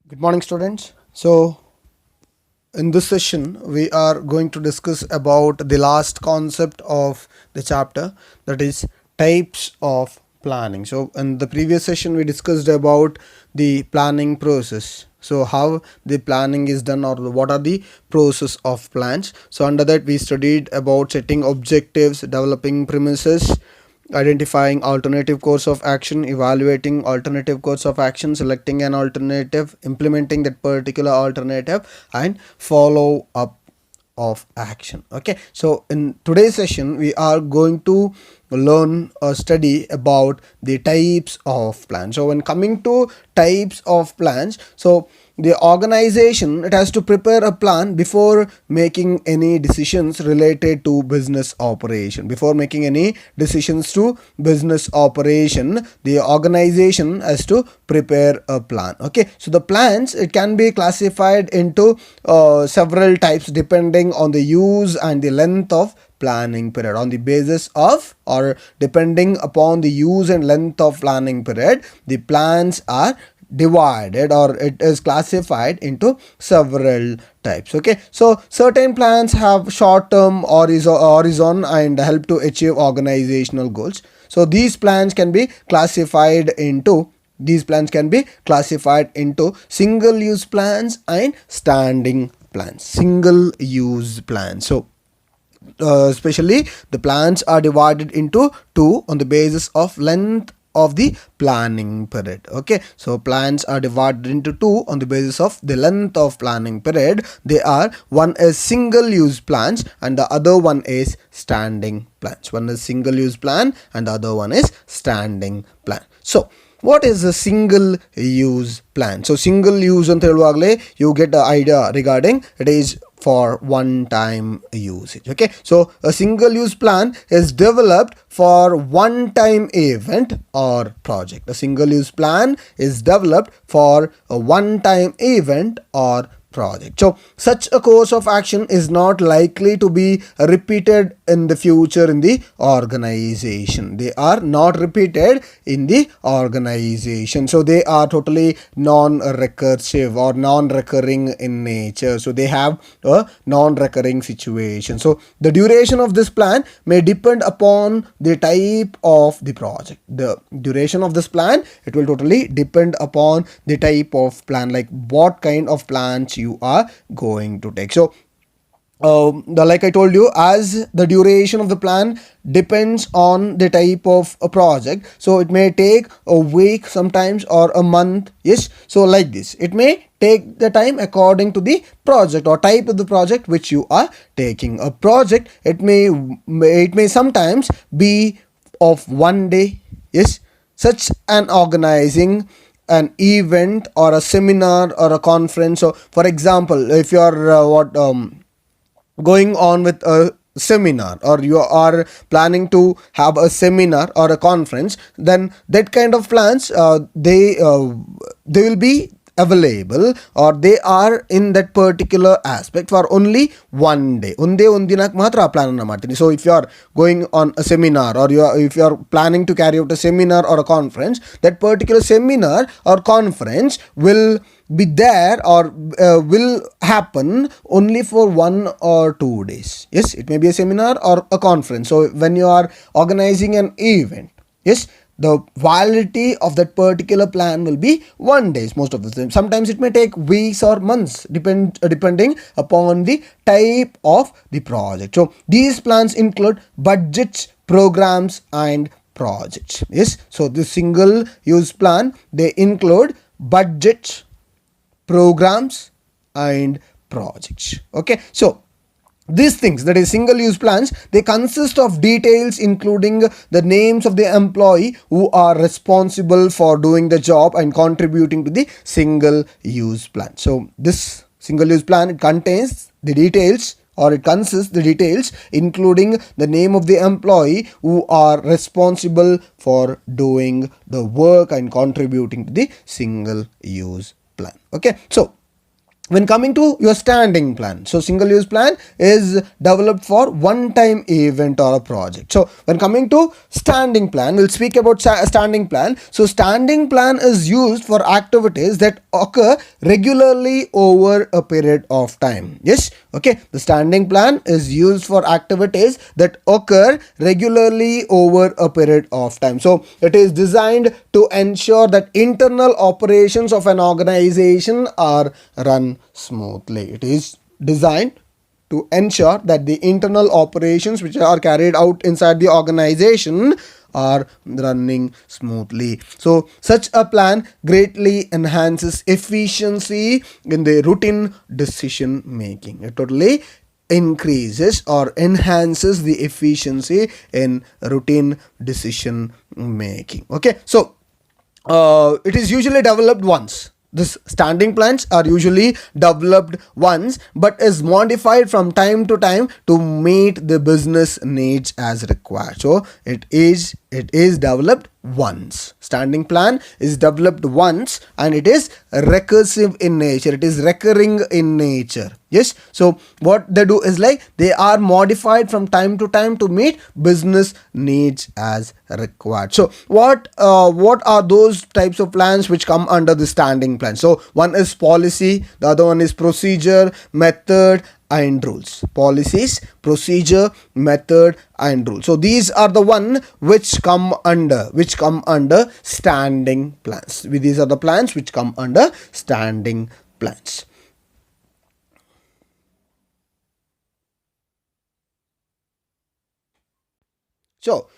Good morning, students. So, in this session, we are going to discuss about the last concept of the chapter, that is types of planning. So, in the previous session, we discussed about the planning process. So, how the planning is done, or what are the process of plans. So, under that, we studied about setting objectives, developing premises, identifying alternative course of action, evaluating alternative course of action, selecting an alternative, implementing that particular alternative, and follow up of action. Okay, so in today's session we are going to learn or study about the types of plans. So when coming to types of plans, so the organization, it has to prepare a plan before making any decisions related to business operation. Before making any decisions to business operation, the organization has to prepare a plan. Okay, so the plans, it can be classified into several types depending on the use and the length of planning period. On the basis of, or depending upon the use and length of planning period, the plans are divided, or it is classified into several types. Okay, so certain plans have short term horizon and help to achieve organizational goals. So these plans can be classified into single use plans and standing plans. Single use plans. So especially the plans are divided into two on the basis of length of the planning period. Okay, so plans are divided into two on the basis of the length of planning period. They are, one is single use plans and the other one is standing plans. One is single use plan and the other one is standing plan. So what is a single use plan? So single use ಅಂತ ಹೇಳುವಾಗಲೇ you get the idea regarding it is for one time usage. Okay, so a single use plan is developed for one time event or project. A single use plan is developed for a one time event or project. So such a course of action is not likely to be repeated in the future in the organization. They are not repeated in the organization. So they are totally non-recursive or non-recurring in nature. So they have a non-recurring situation. So the duration of this plan may depend upon the type of the project. The duration of this plan, it will totally depend upon the type of plan, like what kind of plans you are going to take. So like I told you, as the duration of the plan depends on the type of a project, so it may take a week sometimes or a month. Yes, so like this, it may take the time according to the project or type of the project which you are taking. A project, it may sometimes be of one day. Yes, such an organizing an event or a seminar or a conference. So for example, if you are going on with a seminar, or you are planning to have a seminar or a conference, then that kind of plans, they will be available, or they are in that particular aspect for only one day. ಒಂದೇ ಒಂದಿನಕ್ಕೆ ಮಾತ್ರ ಆ plan ಅನ್ನು ಮಾಡ್ತೀನಿ. So if you are going on a seminar, or if you are planning to carry out a seminar or a conference, that particular seminar or conference will be there, or will happen only for 1 or 2 days. Yes, it may be a seminar or a conference. So when you are organizing an event, yes, the validity of that particular plan will be 1 day most of the time. Sometimes it may take weeks or months, depending upon the type of the project. So these plans include budgets, programs, and projects. Yes, so the single use plan, they include budgets, programs, and projects. Okay, so these things, that is single use plans, they consist of details including the names of the employee who are responsible for doing the job and contributing to the single use plan. So this single use plan, it contains the details, or it consists the details including the name of the employee who are responsible for doing the work and contributing to the single use plan. Okay, so When coming to your standing plan, so single use plan is developed for one time event or a project. So when coming to standing plan, we'll speak about standing plan. So standing plan is used for activities that occur regularly over a period of time. Yes, okay, the standing plan is used for activities that occur regularly over a period of time. So it is designed to ensure that internal operations of an organization are run smoothly. It is designed to ensure that the internal operations which are carried out inside the organization are running smoothly. So such a plan greatly enhances efficiency in the routine decision making. It totally increases or enhances the efficiency in routine decision making. Okay, so it is usually developed once. This standing plans are usually developed once but is modified from time to time to meet the business needs as required. So it is developed once. Standing plan is developed once and it is recursive in nature. It is recurring in nature. Yes, so what they do is like they are modified from time to time to meet business needs as required. So what are those types of plans which come under the standing plan? So one is policy, the other one is procedure, method and rules. Policies, procedure, method and rules. So these are the one which come under standing plans. These are the plans which come under standing plans. So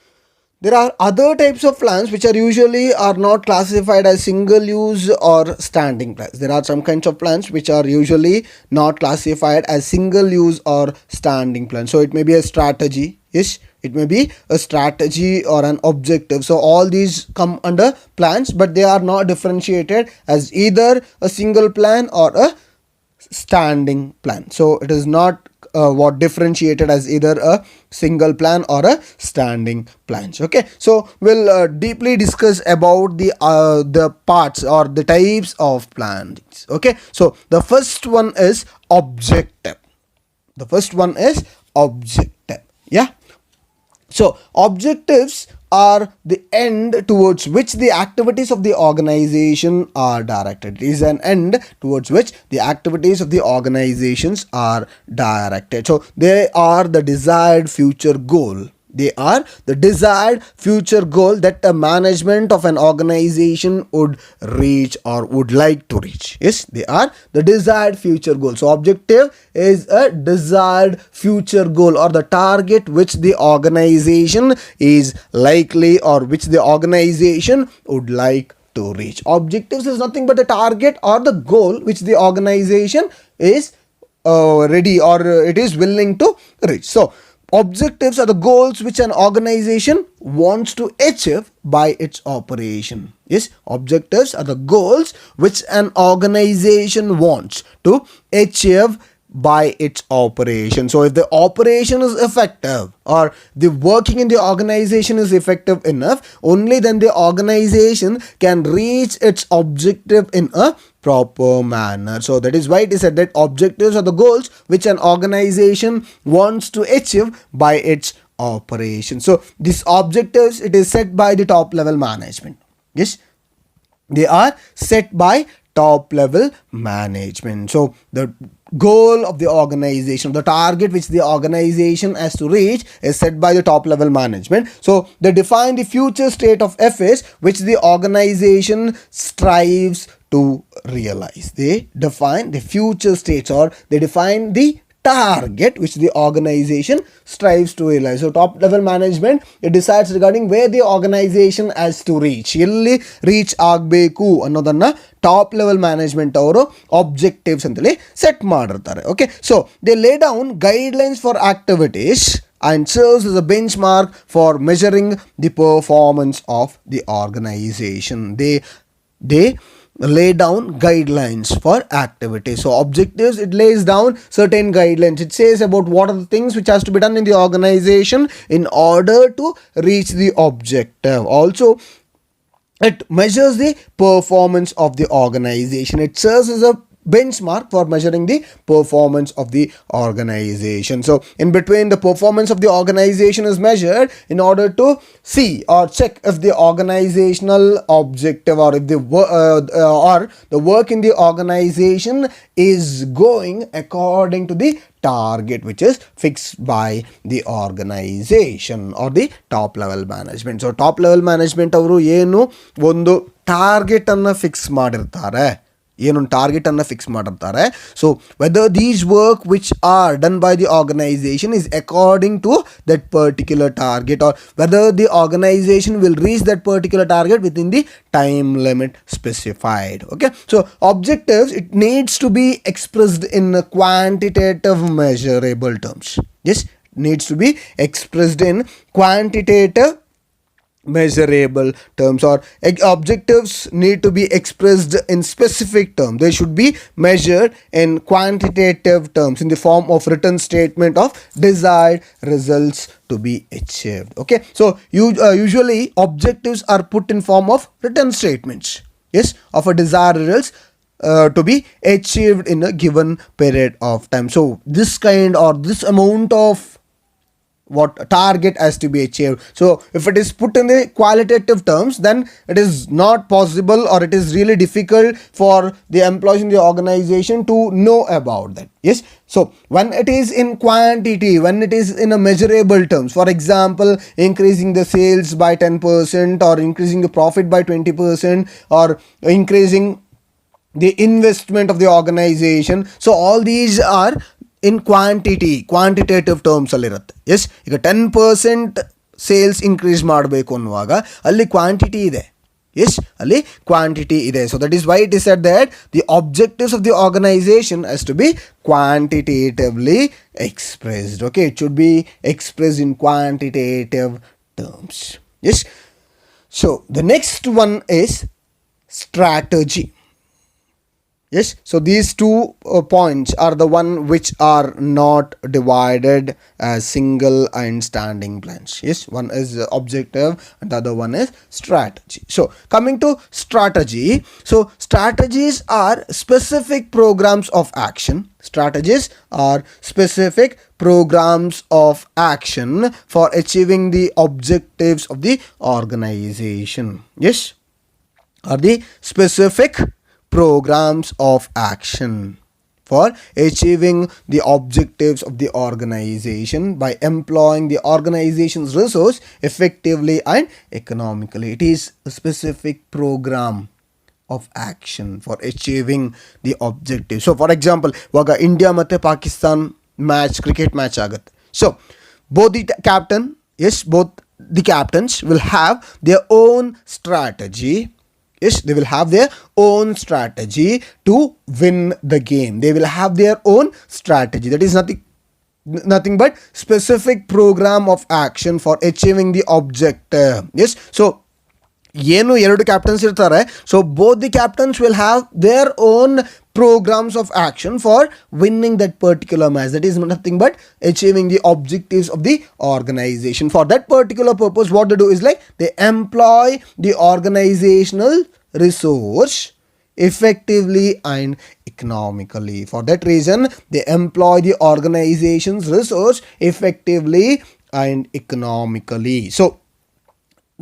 there are other types of plans which are not classified as single use or standing plans. There are some kinds of plans which are usually not classified as single use or standing plans. So it may be a strategy. Yes, it may be a strategy or an objective. So all these come under plans, but they are not differentiated as either a single plan or a standing plan. So it is not what differentiated as either a single plan or a standing plans. Okay, so we'll deeply discuss about the parts or the types of plans. Okay, so the first one is objective. Yeah, so objectives are the end towards which the activities of the organization are directed. It is an end towards which the activities of the organizations are directed. So they are the desired future goal. They are the desired future goal that the management of an organization would reach or would like to reach. Yes, they are the desired future goal. So objective is a desired future goal or the target which the organization is likely or which the organization would like to reach. Objectives is nothing but the target or the goal which the organization is ready or it is willing to reach. So objectives are the goals which an organization wants to achieve by its operation. Yes, objectives are the goals which an organization wants to achieve by its operation. So if the operation is effective or the working in the organization is effective enough, only then the organization can reach its objective in a proper manner. So that is why it is said that objectives are the goals which an organization wants to achieve by its operation. So these objectives, it is set by the top level management. Yes, they are set by top level management. So the goal of the organization, the target which the organization has to reach is set by the top level management. So they define the future state of affairs which the organization strives to realize. They define the future states or they define the target which the organization strives to realize. So top level management, it decides regarding where the organization has to reach. ಎಲ್ಲಿ reach ಆಗಬೇಕು ಅನ್ನೋದನ್ನ top level management ಅವರು objectives ಅಂತೇಳಿ set ಮಾಡಿರ್ತಾರೆ. Okay, so they ಲೇ down guidelines for activities and serves as a benchmark for measuring the performance of the organization. They lay down guidelines for activities. So objectives, it lays down certain guidelines. It says about what are the things which has to be done in the organization in order to reach the objective. Also, it measures the performance of the organization. It serves as a benchmark for measuring the performance of the organization. So in between, the performance of the organization is measured in order to see or check if the organizational objective or if the or the work in the organization is going according to the target which is fixed by the organization or the top level management. So top level management ಅವರು ಏನು ಒಂದು target ಅನ್ನು fix ಮಾಡಿರ್ತಾರೆ, ಏನೊಂದು ಟಾರ್ಗೆಟನ್ನು fix ಮಾಡಿರ್ತಾರೆ. So whether these work which are done by the organisation is according to that particular target or whether the organisation will reach that particular target within the time limit specified. Okay, so objectives, it needs to be expressed in quantitative measurable terms. Yes, needs to be expressed in quantitative measurable terms, or objectives need to be expressed in specific terms. They should be measured in quantitative terms in the form of written statement of desired results to be achieved. Okay, so usually objectives are put in form of written statements, yes, of a desired results to be achieved in a given period of time. So this kind or this amount of what target has to be achieved. So if it is put in the qualitative terms, then it is not possible or it is really difficult for the employees in the organization to know about that. Yes, so when it is in quantity, when it is in a measurable terms, for example increasing the sales by 10% or increasing the profit by 20% or increasing the investment of the organization, so all these are in quantitative terms ಅಲ್ಲಿರುತ್ತೆ. Yes, ಈಗ 10% sales increase ಮಾಡಬೇಕು ಅನ್ನುವಾಗ ಅಲ್ಲಿ quantity ಇದೆ. S, ಅಲ್ಲಿ quantity ಇದೆ. So that is why it is said that the objectives of the organisation has to be quantitatively expressed. Okay, it should be expressed in quantitative terms. Yes, so the next one is strategy. Yes, so these two points are the one which are not divided as single and standing plans. Yes, one is objective and the other one is strategy. So coming to strategy, so strategies are specific programs of action. Strategies are specific programs of action for achieving the objectives of the organization. Yes, are the specific programs of action for achieving the objectives of the organization by employing the organization's resource effectively and economically. It is a specific program of action for achieving the objective. So for example, vaga India ಮತ್ತೆ Pakistan match, cricket match ಆಗುತ್ತೆ. So both the captain, yes, both the captains will have their own strategy. Yes, they will have their own strategy to win the game. They will have their own strategy. That is nothing but specific program of action for achieving the objective. Yes, so ಏನು ಎರಡು captains ಇರ್ತಾರೆ. So both the captains will have their own programs of action for winning that particular match. That is nothing but achieving the objectives of the organization. For that particular purpose, what they do is like they employ the organizational resource effectively and economically. For that reason, they employ the organization's resource effectively and economically. So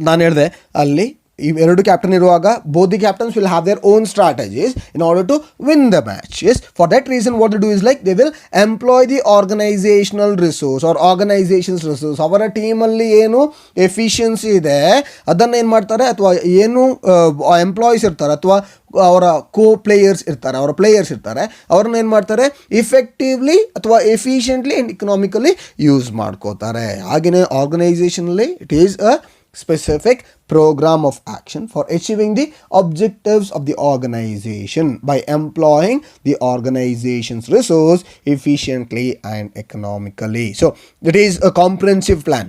ನಾನು ಹೇಳಿದೆ ಅಲ್ಲಿ ಈ ಎರಡು captain ಇರುವಾಗ both the captains will have their own strategies in order to win the match. Yes, for that reason what they do is like they will employ the organizational resource or organization's resource. ಅವರ ಟೀಮಲ್ಲಿ ಏನು efficiency ಇದೆ ಅದನ್ನು ಏನು ಮಾಡ್ತಾರೆ, ಅಥವಾ ಏನು employees ಇರ್ತಾರೆ ಅಥವಾ ಅವರ ಪ್ಲೇಯರ್ಸ್ ಇರ್ತಾರೆ ಅವ್ರನ್ನ ಏನು ಮಾಡ್ತಾರೆ, ಇಫೆಕ್ಟಿವ್ಲಿ ಅಥವಾ ಎಫಿಷಿಯೆಂಟ್ಲಿ ಆ್ಯಂಡ್ ಇಕನಾಮಿಕಲಿ ಯೂಸ್ ಮಾಡ್ಕೋತಾರೆ. ಹಾಗೆಯೇ ಆರ್ಗನೈಸೇಷನಲ್ಲಿ it is a specific program of action for achieving the objectives of the organization by employing the organization's resource efficiently and economically. So it is a comprehensive plan.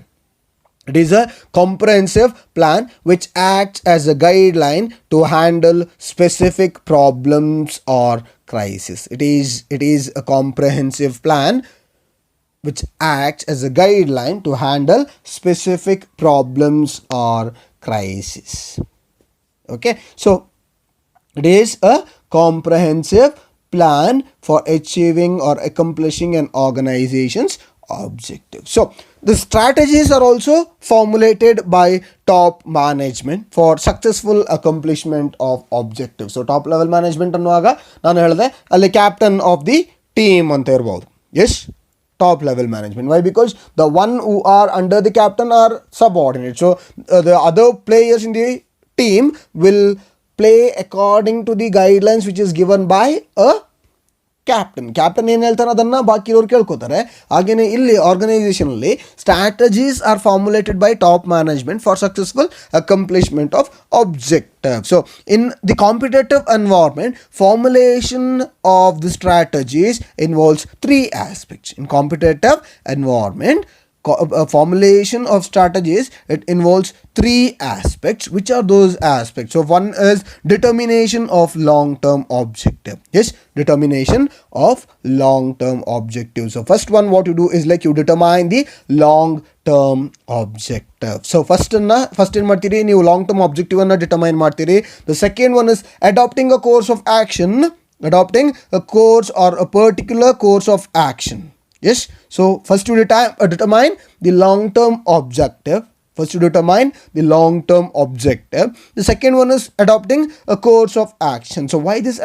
It is a comprehensive plan which acts as a guideline to handle specific problems or crisis. It is a comprehensive plan which acts as a guideline to handle specific problems or crisis. Okay, so it is a comprehensive plan for achieving or accomplishing an organization's objective. So the strategies are also formulated by top management for successful accomplishment of objectives. So top level management ಅನ್ನುವಾಗ ನಾನು ಹೇಳಿದೆ ಅಲ್ಲಿ captain of the team ಅಂತ ಇರ್ಬೋದು. Yes, top level management. Why? Because the one who are under the captain are subordinate. So the other players in the team will play according to the guidelines which is given by a captain ಏನು ಹೇಳ್ತಾರೆ ಅದನ್ನು ಬಾಕಿ ಇರೋರು ಕೇಳ್ಕೊತಾರೆ. ಹಾಗೆಯೇ ಇಲ್ಲಿ ಆರ್ಗನೈಸೇಷನಲ್ಲಿ strategies are formulated by top management for successful accomplishment of objective. So in the competitive environment, formulation of the strategies involves three aspects. In competitive environment, formulation of strategies, it involves three aspects. Which are those aspects? So one is determination of long term objective. Yes, determination of long term objective. So first one, what you do is like you determine the long term objective. So first in martiri ನೀವು long term objective ಅನ್ನು determine ಮಾಡ್ತೀರಿ. The second one is adopting a course of action, adopting a course or a particular course of action. Yes, so first you determine the long term objective. First you determine the long term objective. The second one is adopting a course of action. So why this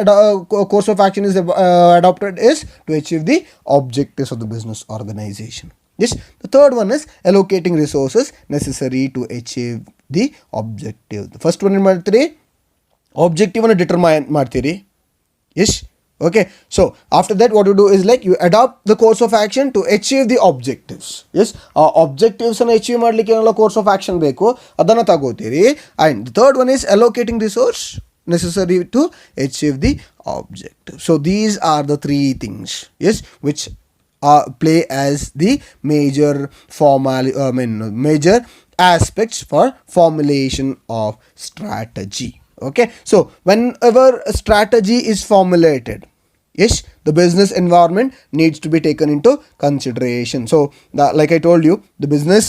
course of action is adopted is to achieve the objectives of the business organization. Yes, the third one is allocating resources necessary to achieve the objective. The first one in martiri objective ಅನ್ನು determine ಮಾಡ್ತೀರಿ. Yes, okay, so after that what you do is like you adopt the course of action to achieve the objectives. Yes, objectives ಅನ್ನು achieve ಮಾಡಲಿಕ್ಕೆ ಏನೆಲ್ಲ course of action ಬೇಕು ಅದನ್ನು ತಗೋತೀರಿ. And the third one is allocating resource necessary to achieve the objective. So these are the three things, yes, which play as the major aspects for formulation of strategy. Okay, so whenever a strategy is formulated, yes, the business environment needs to be taken into consideration. So like I told you, the business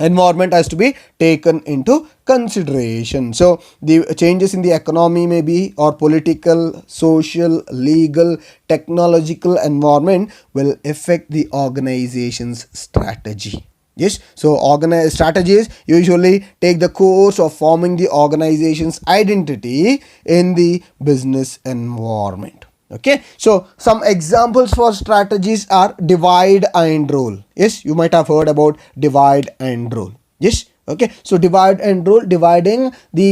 environment has to be taken into consideration. So the changes in the economy may be, or political, social, legal, technological environment will affect the organization's strategy. Yes, so strategies usually take the course of forming the organization's identity in the business environment. Okay, so some examples for strategies are divide and rule. Yes, you might have heard about divide and rule. Yes, okay, so divide and rule, dividing the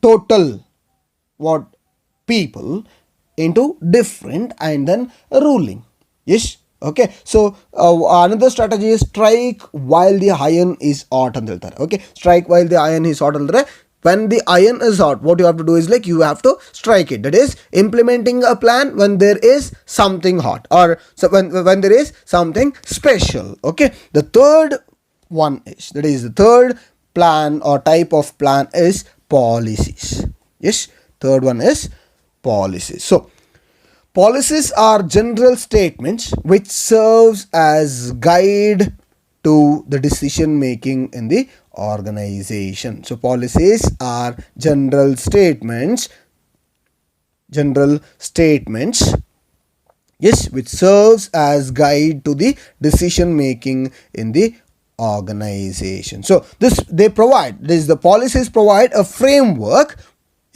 total people into different and then ruling. Yes, okay, so another strategy is strike while the iron is hot ಅಂತ ಹೇಳ್ತಾರೆ. Okay, strike while the iron is hot ಅಂದ್ರೆ when the iron is hot, what you have to do is like you have to strike it. That is implementing a plan when there is something hot, or so when there is something special. Okay, the third one is, that is the third plan or type of plan is policies. Yes, third one is policies. So policies are general statements which serves as guide to the decision making in the organization. So policies are general statements, yes, which serves as guide to the decision making in the organization. So the policies provide a framework.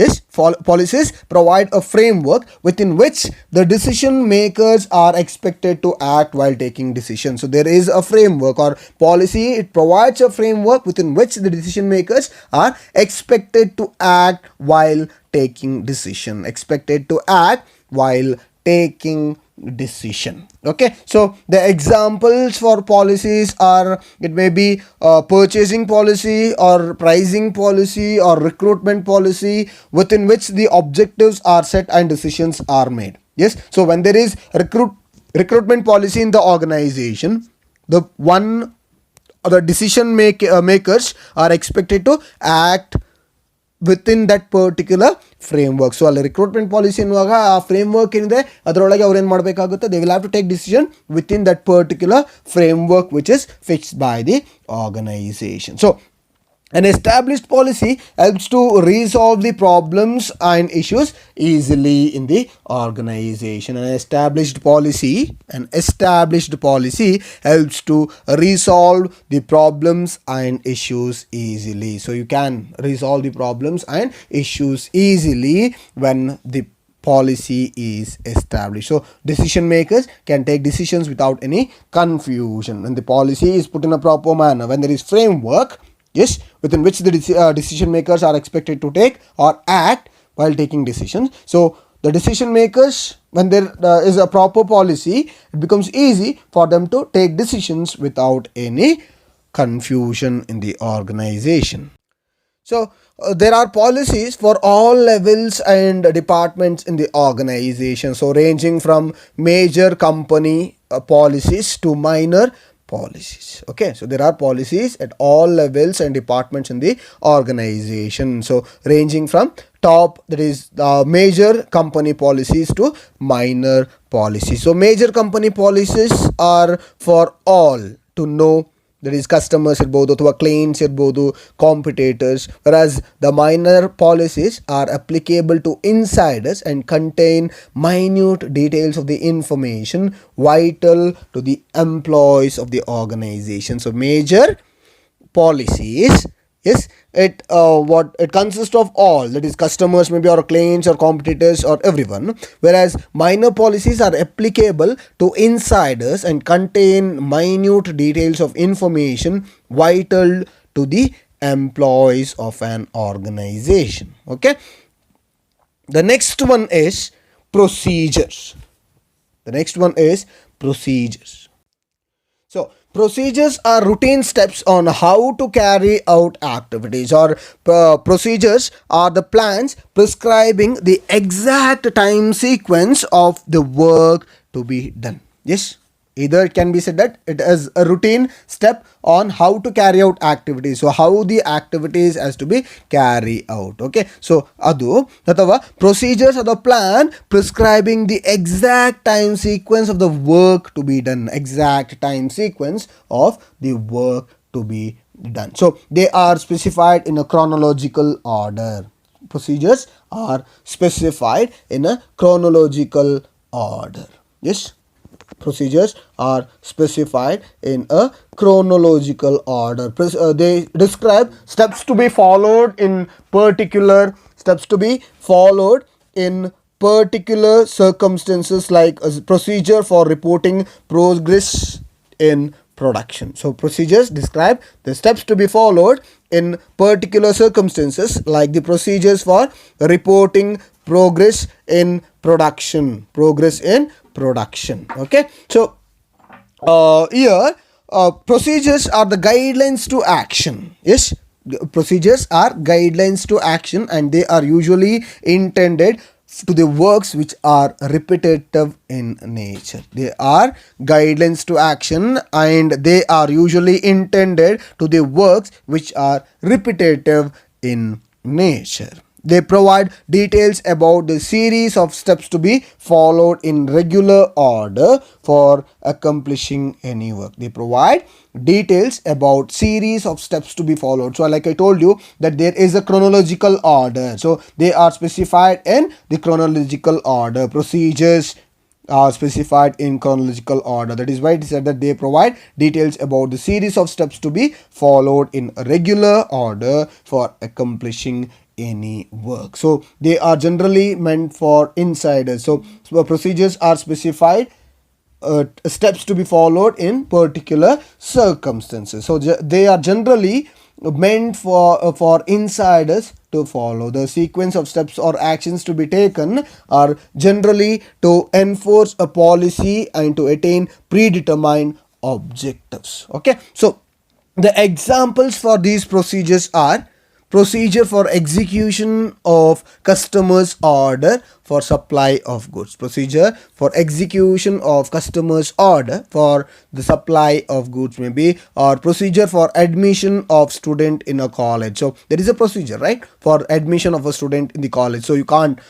Yes, policies provide a framework within which the decision makers are expected to act while taking decisions. So there is a framework or policy, it provides a framework within which the decision makers are expected to act while taking decision. Okay, so the examples for policies are, it may be purchasing policy or pricing policy or recruitment policy within which the objectives are set and decisions are made. Yes, so when there is recruitment policy in the organization, the decision makers are expected to act within that particular framework. So ಅಲ್ಲಿ recruitment policy ಅನ್ನುವಾಗ ಆ framework ಏನಿದೆ ಅದರೊಳಗೆ ಅವ್ರು ಏನು ಮಾಡಬೇಕಾಗುತ್ತೆ, they will have to take decision within that particular framework which is fixed by the organisation. So An established policy helps to resolve the problems and issues easily in the organization. An established policy helps to resolve the problems and issues easily. So you can resolve the problems and issues easily when the policy is established. So decision makers can take decisions without any confusion when the policy is put in a proper manner, when there is framework, yes, within which the decision makers are expected to take or act while taking decisions. So the decision makers, when there is a proper policy, it becomes easy for them to take decisions without any confusion in the organization. So there are policies for all levels and departments in the organization. So ranging from major company policies to minor policies. Okay, so there are policies at all levels and departments in the organization. So ranging from top, that is major company policies, to minor policies. So major company policies are for all to know, that is customers ಇರ್ಬೋದು ಅಥವಾ clients ಇರ್ಬೋದು, competitors, whereas the minor policies are applicable to insiders and contain minute details of the information vital to the employees of the organization. So major policies, yes, it consists of all, that is customers maybe, or clients or competitors or everyone, whereas minor policies are applicable to insiders and contain minute details of information vital to the employees of an organization. Okay, the next one is procedures. So procedures are routine steps on how to carry out activities, or procedures are the plans prescribing the exact time sequence of the work to be done. Yes, either it can be said that it is a routine step on how to carry out activities, so how the activities has to be carried out. Okay, so adu athava procedures are the plan prescribing the exact time sequence of the work to be done, so they are specified in a chronological order. Procedures are specified in a chronological order. Yes, procedures are specified in a chronological order. They describe steps to be followed in particular circumstances, like a procedure for reporting progress in production. So procedures describe the steps to be followed in particular circumstances, like the procedures for reporting progress in production. Okay, so here procedures are the guidelines to action. Yes, procedures are guidelines to action, and they are usually intended to the works which are repetitive in nature. They are guidelines to action, and they are usually intended to the works which are repetitive in nature. They provide details about the series of steps to be followed in regular order for accomplishing any work. They provide details about series of steps to be followed. So like I told you that there is a chronological order, so they are specified in the chronological order. Procedures are specified in chronological order. That is why it said that they provide details about the series of steps to be followed in a regular order for accomplishing any work. So they are generally meant for insiders. So procedures are specified steps to be followed in particular circumstances. So they are generally meant for insiders to follow. The sequence of steps or actions to be taken are generally to enforce a policy and to attain predetermined objectives. Okay, so the examples for these procedures are: procedure for execution of customer's order for supply of goods. Procedure for execution of customer's order for the supply of goods maybe, or procedure for admission of student in a college. So there is a procedure, right, for admission of a student in the college. So you can't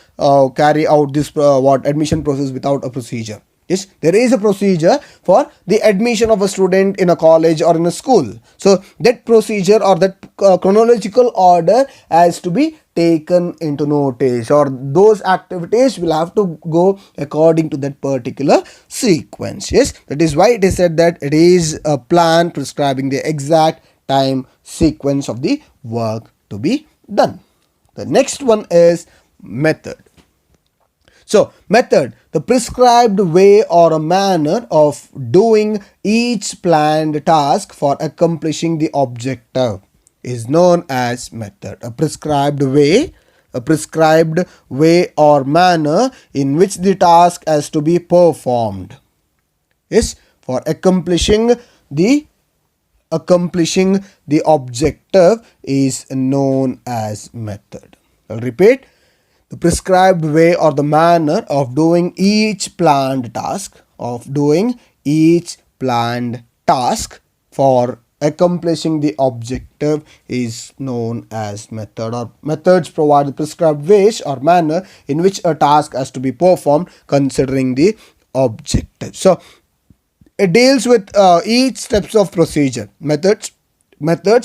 carry out this admission process without a procedure. Yes, there is a procedure for the admission of a student in a college or in a school. So that procedure or that chronological order has to be taken into notice, or those activities will have to go according to that particular sequence. Yes, that is why it is said that it is a plan prescribing the exact time sequence of the work to be done. The next one is method. So, method, the prescribed way or a manner of doing each planned task for accomplishing the objective is known as method. A prescribed way or manner in which the task has to be performed. Yes, for accomplishing the objective is known as method. I'll repeat. The prescribed way or the manner of doing each planned task for accomplishing the objective is known as method, or methods provide the prescribed ways or manner in which a task has to be performed considering the objective. So it deals with each steps of procedure. Methods,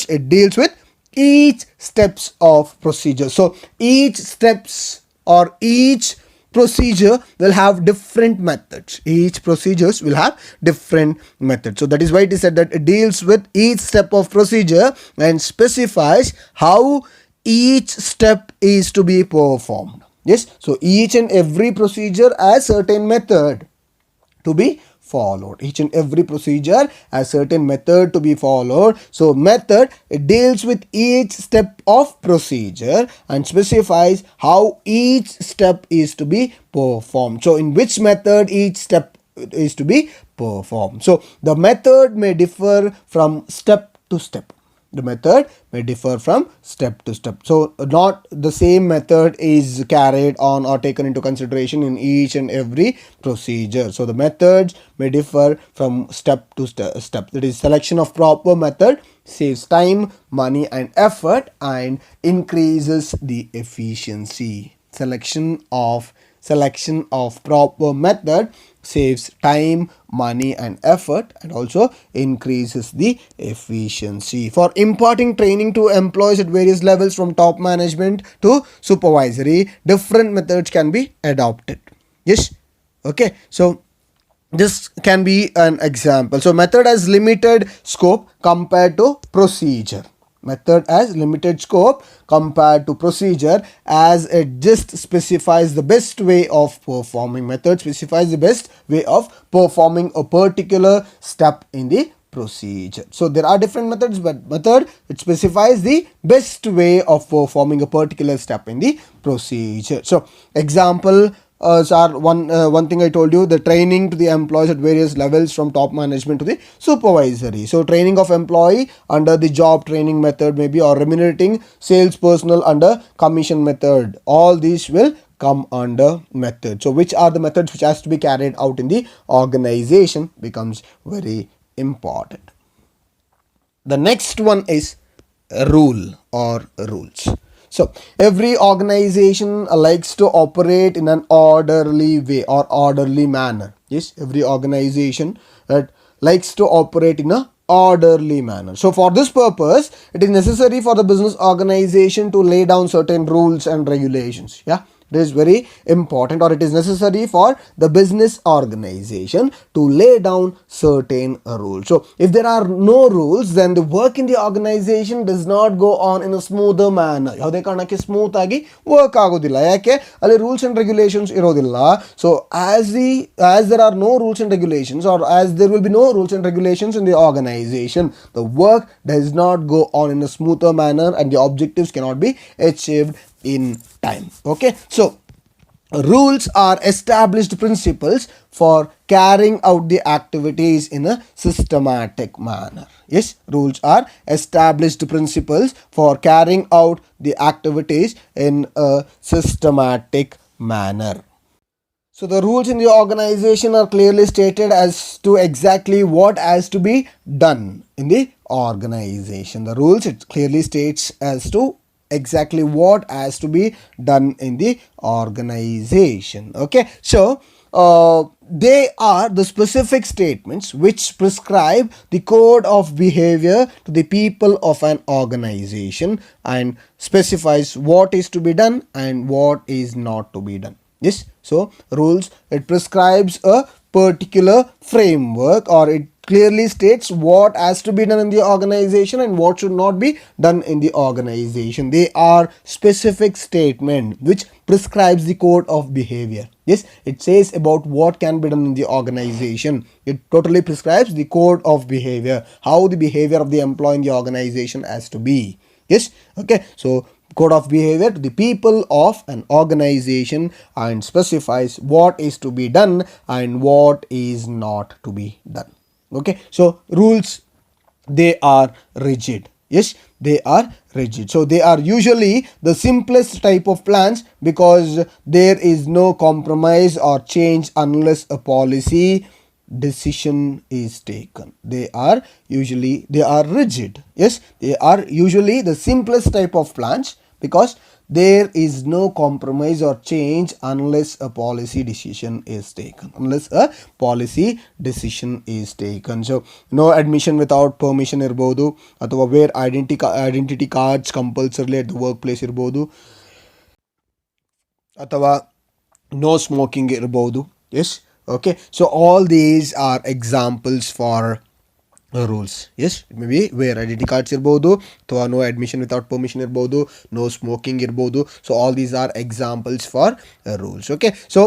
it deals with each steps of procedure. So each steps or each procedure will have different methods. Each procedures will have different methods. So that is why it is said that it deals with each step of procedure and specifies how each step is to be performed. Yes, so each and every procedure has certain method to be followed. Each and every procedure has certain method to be followed. So method, it deals with each step of procedure and specifies how each step is to be performed. So in which method each step is to be performed. So the method may differ from step to step. The method may differ from step to step. So not the same method is carried on or taken into consideration in each and every procedure. So the methods may differ from step to step. That is, selection of proper method saves time, money and effort and increases the efficiency. Selection of proper method saves time, money and effort and also increases the efficiency. For imparting training to employees at various levels from top management to supervisory, different methods can be adopted. Yes, okay, so this can be an example. So method has limited scope compared to procedure. Method has limited scope compared to procedure, as it just specifies the best way of performing. Method specifies the best way of performing a particular step in the procedure. So there are different methods, but method, it specifies the best way of performing a particular step in the procedure. So example, one thing I told you, the training to the employees at various levels from top management to the supervisory. So training of employee under the job training method maybe, or remunerating sales personnel under commission method. All these will come under method. So which are the methods which has to be carried out in the organization becomes very important. The next one is rule or rules. So every organization likes to operate in an orderly way or orderly manner. Yes, every organization likes to operate in a orderly manner. So for this purpose, it is necessary for the business organization to lay down certain rules and regulations. Yeah, it is very important, or it is necessary for the business organization to lay down certain rules. So if there are no rules, then the work in the organization does not go on in a smoother manner. ಯಾವುದೇ ಕಾರಣಕ್ಕೆ smooth ಆಗಿ work ಆಗೋದಿಲ್ಲ, ಯಾಕೆ ಅಲ್ಲಿ rules and regulations ಇರೋದಿಲ್ಲ. So as there are no rules and regulations, or as there will be no rules and regulations in the organization, the work does not go on in a smoother manner and the objectives cannot be achieved in time. Okay, so rules are established principles for carrying out the activities in a systematic manner. Yes, rules are established principles for carrying out the activities in a systematic manner. So the rules in the organization are clearly stated as to exactly what has to be done in the organization. The rules, it clearly states as to exactly what has to be done in the organization. Okay, so they are the specific statements which prescribe the code of behavior to the people of an organization and specifies what is to be done and what is not to be done. Yes, so rules, it prescribes a particular framework, or it clearly states what has to be done in the organization and what should not be done in the organization. They are specific statement which prescribes the code of behavior. Yes, it says about what can be done in the organization. It totally prescribes the code of behavior, how the behavior of the employee in the organization has to be. Yes, okay, so code of behavior to the people of an organization and specifies what is to be done and what is not to be done. Okay, so rules, they are rigid. Yes, they are rigid. So they are usually the simplest type of plans because there is no compromise or change unless a policy decision is taken. They are rigid. Yes, they are usually the simplest type of plans because there is no compromise or change unless a policy decision is taken. So no admission without permission ಇರ್ಬೋದು, ಅಥವಾ where identity cards compulsory at the workplace ಇರ್ಬೋದು, ಅಥವಾ no smoking ಇರ್ಬೋದು. Yes, okay, so all these are examples for rules. Yes, maybe wear identity cards ಇರ್ಬೋದು, ಅಥವಾ no admission without permission ಇರ್ಬೋದು, no smoking ಇರ್ಬೋದು. So all these are examples for rules. Okay, so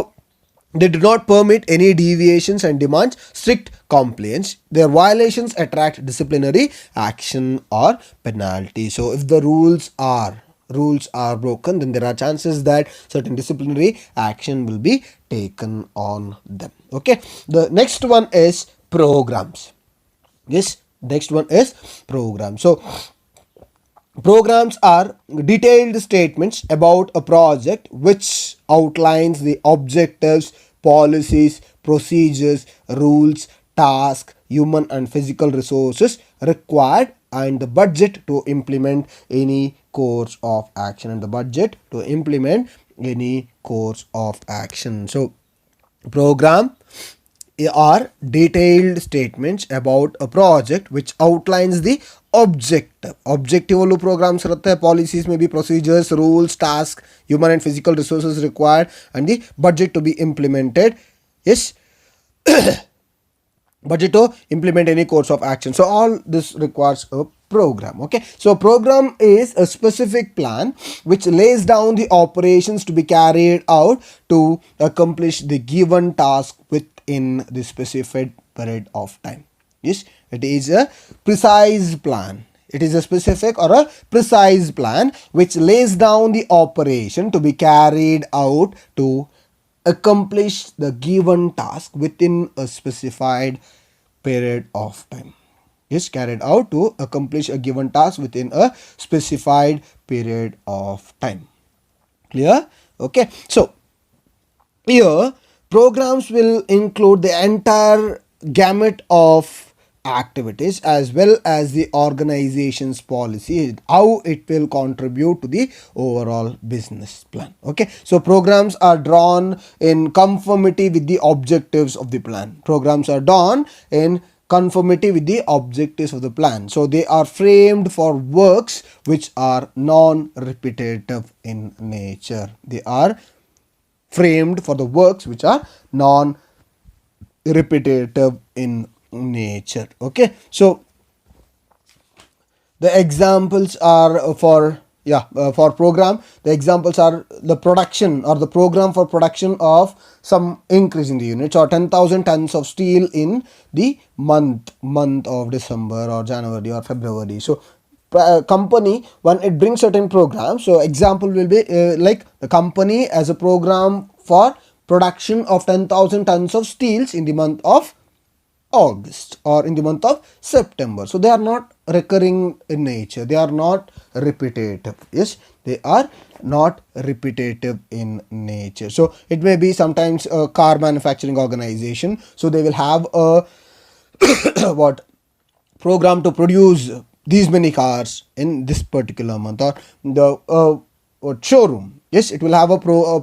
they do not permit any deviations and demands strict compliance. Their violations attract disciplinary action or penalty. So if the rules are broken, then there are chances that certain disciplinary action will be taken on them. Okay, the next one is programs. Yes, next one is programs. So programs are detailed statements about a project which outlines the objectives, policies, procedures, rules, tasks, human and physical resources required and the budget to implement any course of action. So program are detailed statements about a project which outlines the objective वाले programs रहते हैं, policies में भी procedures, rules, tasks, human and physical resources required and the budget to be implemented. Yes, budget to implement any course of action. So all this requires a program. Okay, so program is a specific plan which lays down the operations to be carried out to accomplish the given task within the specified period of time. Yes, it is a precise plan. It is a specific or a precise plan which lays down the operation to be carried out to accomplish the given task within a specified period of time. Is carried out to accomplish a given task within a specified period of time. Clear? Okay, so here programs will include the entire gamut of activities as well as the organization's policy, how it will contribute to the overall business plan. Okay, so programs are drawn in conformity with the objectives of the plan. Programs are drawn in conformity with the objectives of the plan. So they are framed for works which are non-repetitive in nature. They are framed for the works which are non-repetitive in nature. Okay, so the examples are for program, the examples are the production or the program for production of some increase in the units or 10,000 tons of steel in the month of December or January or February. So company, when it brings certain programs, so example will be like the company as a program for production of 10,000 tons of steels in the month of August or in the month of September. So they are not recurring in nature, they are not repetitive. Yes, they are not repetitive in nature. So it may be sometimes a car manufacturing organization, so they will have a what program to produce these many cars in this particular month, or the showroom. Yes, it will have a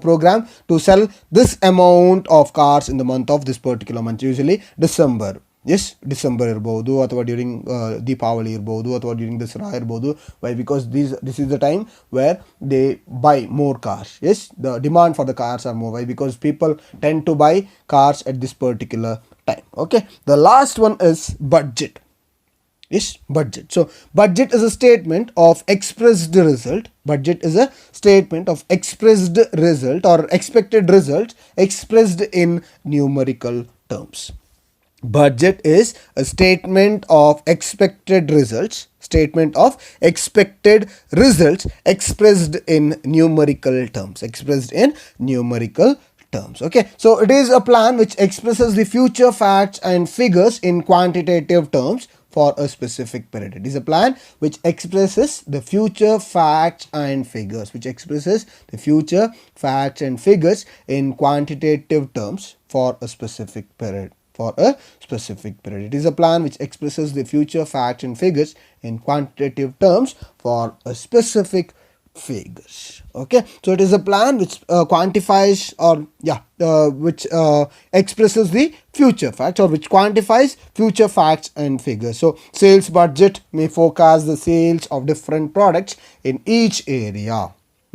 program to sell this amount of cars in the month of this particular month, usually December. Yes, December ಇರ್ಬೋದು ಅಥವಾ during Deepavali ಇರ್ಬೋದು ಅಥವಾ during Dasara ಇರ್ಬೋದು. Why? Because this is the time where they buy more cars. Yes, the demand for the cars are more. Why? Because people tend to buy cars at this particular time. Okay, the last one is budget. Is budget. So budget is a statement of expressed result. Budget is a statement of expressed result or expected result expressed in numerical terms. Budget is a statement of expected results, statement of expected results expressed in numerical terms, expressed in numerical terms. Okay, so it is a plan which expresses the future facts and figures in quantitative terms for a specific period. It is a plan which expresses the future facts and figures, which expresses the future facts and figures in quantitative terms for a specific period. For a specific period, it is a plan which expresses the future facts and figures in quantitative terms for a specific figures. Okay, so it is a plan which quantifies or which expresses the future facts or which quantifies future facts and figures. So sales budget may forecast the sales of different products in each area.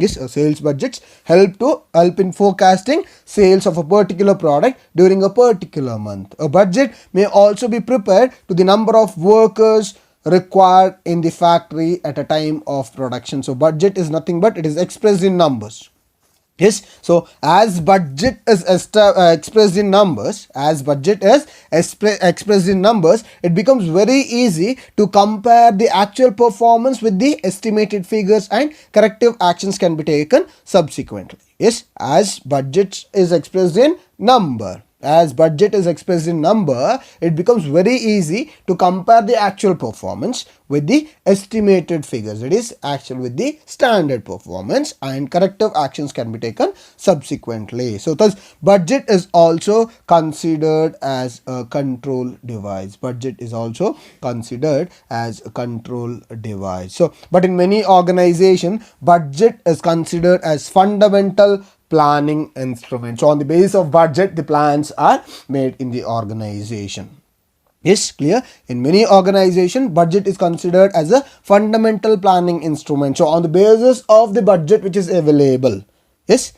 Yes, sales budgets help in forecasting sales of a particular product during a particular month. A budget may also be prepared to the number of workers required in the factory at a time of production. So budget is nothing but it is expressed in numbers. Yes, so as budget is expressed in numbers, expressed in numbers, it becomes very easy to compare the actual performance with the estimated figures and corrective actions can be taken subsequently. Yes, as budget is expressed in number, it becomes very easy to compare the actual performance with the estimated figures, it is actual with the standard performance, and corrective actions can be taken subsequently. So thus budget is also considered as a control device. Budget is also considered as a control device. So but in many organizations, budget is considered as fundamental planning instrument. So on the basis of budget, the plans are made in the organization. Yes, clear? In many organizations, budget is considered as a fundamental planning instrument. So on the basis of the budget which is available, yes,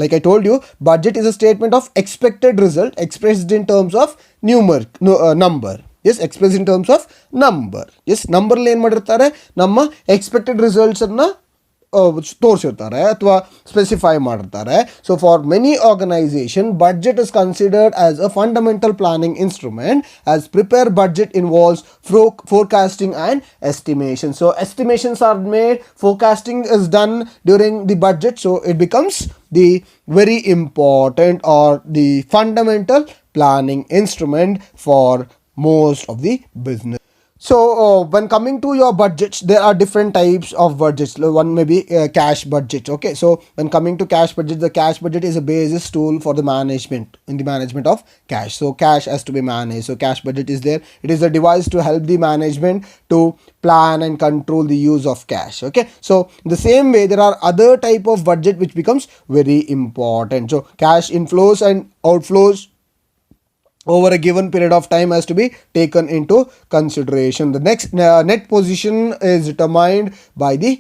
like I told you, budget is a statement of expected result expressed in terms of number. Yes, expressed in terms of number. Yes, number ಏನು ಮಾಡಿರ್ತಾರೆ, ನಮ್ಮ expected results ಅನ್ನ ತೋರಿಸಿರ್ತಾರೆ ಅಥವಾ specify ಮಾಡಿರ್ತಾರೆ. So for many organisation budget is considered as a fundamental planning instrument as prepare budget involves forecasting and estimation. So estimations are made, forecasting is done during the budget, so it becomes the very important or the fundamental planning instrument for most of the business. So when coming to your budgets, there are different types of budgets. One may be cash budget. Okay, so when coming to cash budget, the cash budget is a basis tool for the management in the management of cash. So cash has to be managed, so cash budget is there. It is a device to help the management to plan and control the use of cash. Okay, so in the same way there are other type of budget which becomes very important. So cash inflows and outflows over a given period of time has to be taken into consideration. The next net position is determined by the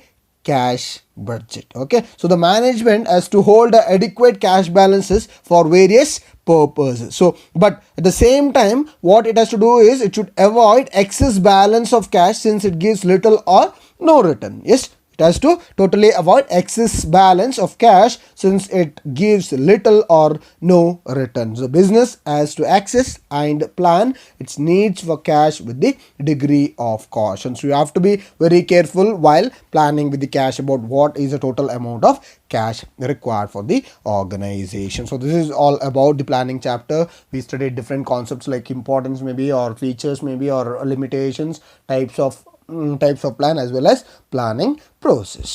cash budget. Okay, so the management has to hold adequate cash balances for various purposes. So but at the same time, what it has to do is it should avoid excess balance of cash since it gives little or no return. Yes, it has to totally avoid excess balance of cash since it gives little or no return. So business has to access and plan its needs for cash with the degree of caution. So you have to be very careful while planning with the cash about what is the total amount of cash required for the organization. So this is all about the planning chapter. We studied different concepts like importance maybe or features maybe or limitations, types of plan as well as planning process.